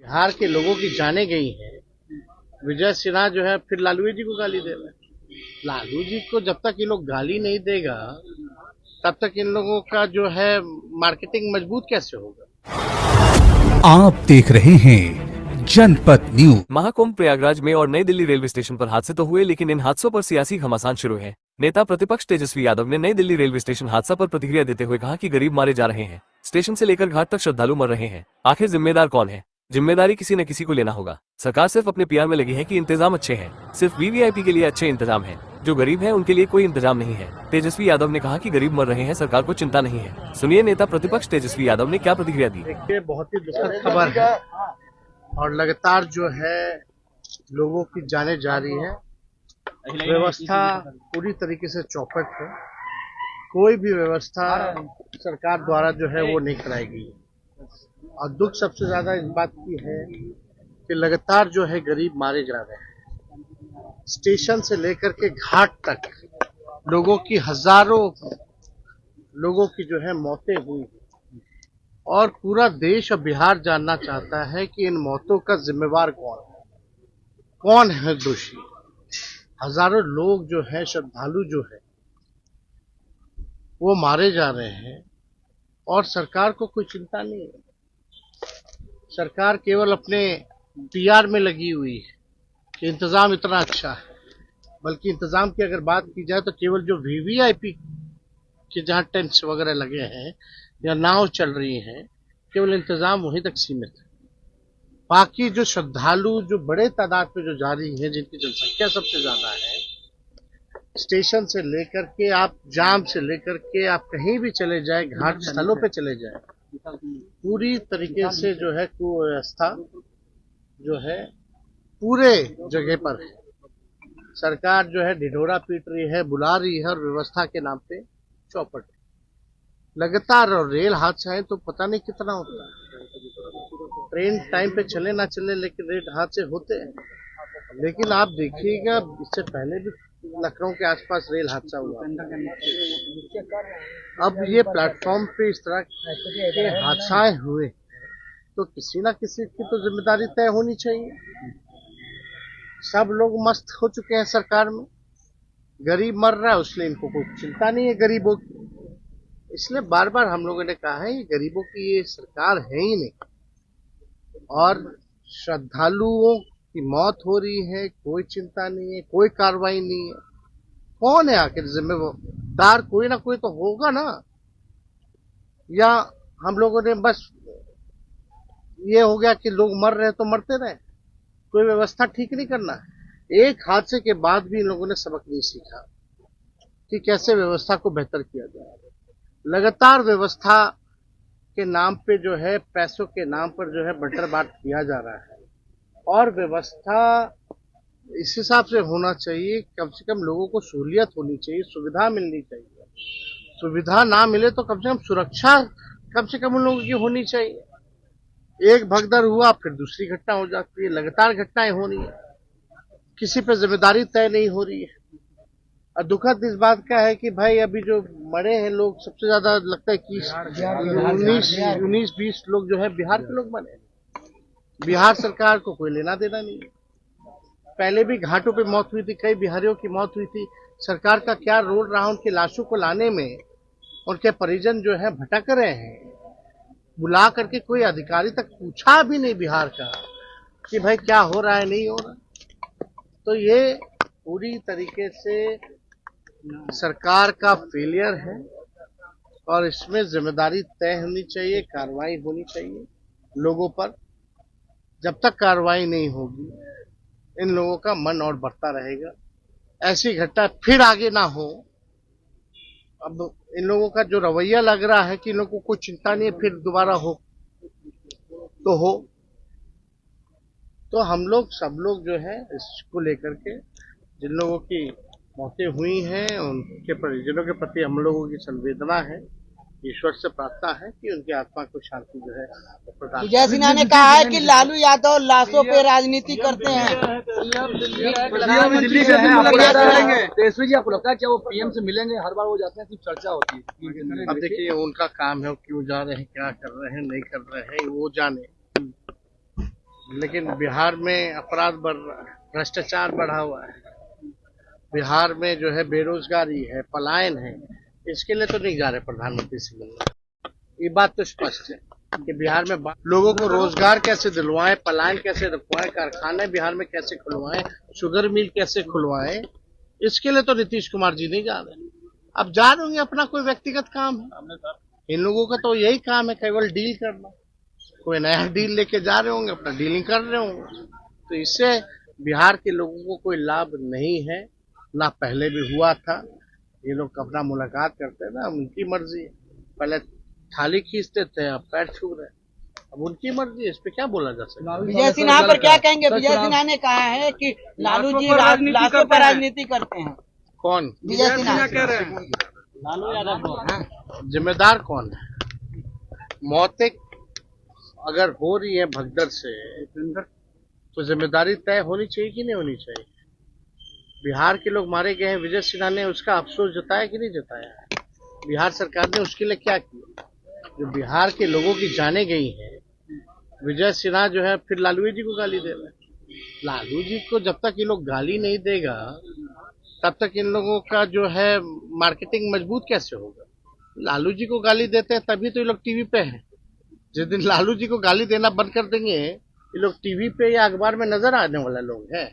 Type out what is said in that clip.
बिहार के लोगों की जाने गई है। विजय सिन्हा जो है फिर लालू जी को गाली दे रहे हैं। लालू जी को जब तक ये लोग गाली नहीं देगा तब तक इन लोगों का जो है मार्केटिंग मजबूत कैसे होगा। आप देख रहे हैं जनपद न्यूज। महाकुंभ प्रयागराज में और नई दिल्ली रेलवे स्टेशन पर हादसे तो हुए, लेकिन इन हादसों पर सियासी घमासान शुरू है। नेता प्रतिपक्ष तेजस्वी यादव ने नई दिल्ली रेलवे स्टेशन हादसा पर प्रतिक्रिया देते हुए कहा कि गरीब मारे जा रहे हैं, स्टेशन से लेकर घाट तक श्रद्धालु मर रहे हैं। आखिर जिम्मेदार कौन है? जिम्मेदारी किसी न किसी को लेना होगा। सरकार सिर्फ अपने पीआर में लगी है कि इंतजाम अच्छे हैं, सिर्फ वीवीआईपी के लिए अच्छे इंतजाम है, जो गरीब हैं उनके लिए कोई इंतजाम नहीं है। तेजस्वी यादव ने कहा कि गरीब मर रहे हैं, सरकार को चिंता नहीं है। सुनिए नेता प्रतिपक्ष तेजस्वी यादव ने क्या प्रतिक्रिया दी। देखिए, बहुत ही दुखद खबर है और लगातार जो है लोगों की जाने जा रही है। व्यवस्था पूरी तरीके से चौपट है। कोई भी व्यवस्था सरकार द्वारा जो है वो नहीं कराई गई। और दुख सबसे ज्यादा इस बात की है कि लगातार जो है गरीब मारे जा रहे हैं। स्टेशन से लेकर के घाट तक लोगों की हजारों लोगों की जो है मौतें हुई और पूरा देश और बिहार जानना चाहता है कि इन मौतों का जिम्मेवार कौन है दोषी। हजारों लोग जो है श्रद्धालु जो है वो मारे जा रहे हैं और सरकार को कोई चिंता नहीं है। सरकार केवल अपने पीआर में लगी हुई है कि इंतजाम इतना अच्छा है, बल्कि इंतजाम की अगर बात की जाए तो केवल जो वीवीआईपी के जहां टेंट्स वगैरह लगे हैं या नाव चल रही है, केवल इंतजाम वहीं तक सीमित है। बाकी जो श्रद्धालु जो बड़े तादाद में जो जा रही है, जिनकी जनसंख्या सबसे ज्यादा है, स्टेशन से लेकर के आप जाम से लेकर के आप कहीं भी चले जाए, घाट स्थलों पे चले जाए, पूरी तरीके से जो है कुव्यवस्था जो है पूरे जगह पर है। सरकार जो है ढिढोरा पीट रही है, बुला रही है और व्यवस्था के नाम पे चौपट है। लगातार और रेल हादसा है तो पता नहीं कितना होता है। ट्रेन टाइम पे चले ना चले लेकिन रेल हादसे होते हैं। लेकिन आप देखिएगा, इससे पहले भी लखनऊ के आसपास रेल हादसा हुआ। अब ये प्लेटफॉर्म पे इस तरह के हादसाएं हुए तो किसी ना किसी की तो जिम्मेदारी तय होनी चाहिए। सब लोग मस्त हो चुके हैं सरकार में, गरीब मर रहा है उसलिए इनको कोई चिंता नहीं है गरीबों की। इसलिए बार बार हम लोगों ने कहा है ये गरीबों की ये सरकार है ही नहीं। और श्रद्धालुओं की मौत हो रही है, कोई चिंता नहीं है, कोई कार्रवाई नहीं है। कौन है आखिर जिम्मेदार? कोई ना कोई तो होगा ना। या हम लोगों ने बस ये हो गया कि लोग मर रहे तो मरते रहे, कोई व्यवस्था ठीक नहीं करना है। एक हादसे के बाद भी इन लोगों ने सबक नहीं सीखा कि कैसे व्यवस्था को बेहतर किया जाए। लगातार व्यवस्था के नाम पे जो है, पैसों के नाम पर जो है बंटर बाट किया जा रहा है। और व्यवस्था इस हिसाब से होना चाहिए, कम से कम लोगों को सहूलियत होनी चाहिए, सुविधा मिलनी चाहिए। सुविधा ना मिले तो कम से कम सुरक्षा कम से कम उन लोगों की होनी चाहिए। एक भगदड़ हुआ फिर दूसरी घटना हो जाती है, लगातार घटनाएं हो रही है, किसी पे जिम्मेदारी तय नहीं हो रही है। और दुखद इस बात का है कि भाई अभी जो मरे हैं लोग, सबसे ज्यादा लगता है कि 19-20 लोग जो है बिहार के लोग मरे। बिहार सरकार को कोई लेना देना नहीं है। पहले भी घाटों पे मौत हुई थी, कई बिहारियों की मौत हुई थी। सरकार का क्या रोल रहा उनकी लाशों को लाने में? उनके परिजन जो है भटक रहे हैं, बुला करके कोई अधिकारी तक पूछा भी नहीं बिहार का कि भाई क्या हो रहा है, नहीं हो रहा। तो ये पूरी तरीके से सरकार का फेलियर है और इसमें जिम्मेदारी तय होनी चाहिए, कार्रवाई होनी चाहिए लोगों पर। जब तक कार्रवाई नहीं होगी इन लोगों का मन और बढ़ता रहेगा। ऐसी घटना फिर आगे ना हो। अब इन लोगों का जो रवैया लग रहा है कि इन लोगों को कोई चिंता नहीं है, फिर दोबारा हो तो हो। तो हम लोग सब लोग जो है इसको लेकर के, जिन लोगों की मौतें हुई हैं उनके परिजनों के प्रति हम लोगों की संवेदना है। ईश्वर से प्रार्थना है कि उनकी आत्मा को शांति जो है प्रदान। विजय सिन्हा ने कहा है कि लालू यादव लाशों पे राजनीति करते हैं। दिल्ली से तेजस्वी जी, आपको लगता है क्या वो पीएम से मिलेंगे? हर बार वो जाते हैं, सिर्फ चर्चा होती है। अब देखिए उनका काम है, क्यों जा रहे हैं, क्या कर रहे हैं, नहीं कर रहे हैं, वो जाने। लेकिन बिहार में अपराध बढ़ रहा है, भ्रष्टाचार बढ़ा हुआ है, बिहार में जो है बेरोजगारी है, पलायन है, इसके लिए तो नहीं जा रहे प्रधानमंत्री से मिलने। ये बात तो स्पष्ट है कि बिहार में लोगों को रोजगार कैसे दिलवाएं, पलायन कैसे रुकवाएं, कारखाने बिहार में कैसे खुलवाएं, शुगर मिल कैसे खुलवाएं, इसके लिए तो नीतीश कुमार जी नहीं जा रहे। अब जा रहे होंगे, अपना कोई व्यक्तिगत काम है, इन लोगों का तो यही काम है केवल डील करना। कोई नया डील लेके जा रहे होंगे, अपना डीलिंग कर रहे होंगे, तो इससे बिहार के लोगों को कोई लाभ नहीं है, ना पहले भी हुआ था। ये लोग अपना मुलाकात करते हैं ना, उनकी मर्जी है, पहले थाली खींचते थे, अब पैर छू रहे, अब उनकी मर्जी है, इस पे क्या बोला जा सकता है। विजय सिन्हा पर क्या कहेंगे? विजय सिन्हा ने कहा है कि लालू जी लाशों पर राजनीति करते हैं। कौन? विजय सिन्हा कह रहे हैं। लालू यादव जिम्मेदार कौन है? मौतें अगर हो रही है भगदड़ से, तो जिम्मेदारी तय होनी चाहिए कि नहीं होनी चाहिए? बिहार के लोग मारे गए हैं, विजय सिन्हा ने उसका अफसोस जताया कि नहीं जताया? बिहार सरकार ने उसके लिए क्या किया? जो बिहार के लोगों की जाने गई हैं, विजय सिन्हा जो है फिर लालू जी को गाली दे रहे हैं। लालू जी को जब तक ये लोग गाली नहीं देगा, तब तक इन लोगों का जो है मार्केटिंग मजबूत कैसे होगा? लालू जी को गाली देते हैं तभी तो ये लोग टीवी पे हैं। जिस दिन लालू जी को गाली देना बंद कर देंगे, ये लोग टीवी पे या अखबार में नजर आने वाला लोग हैं।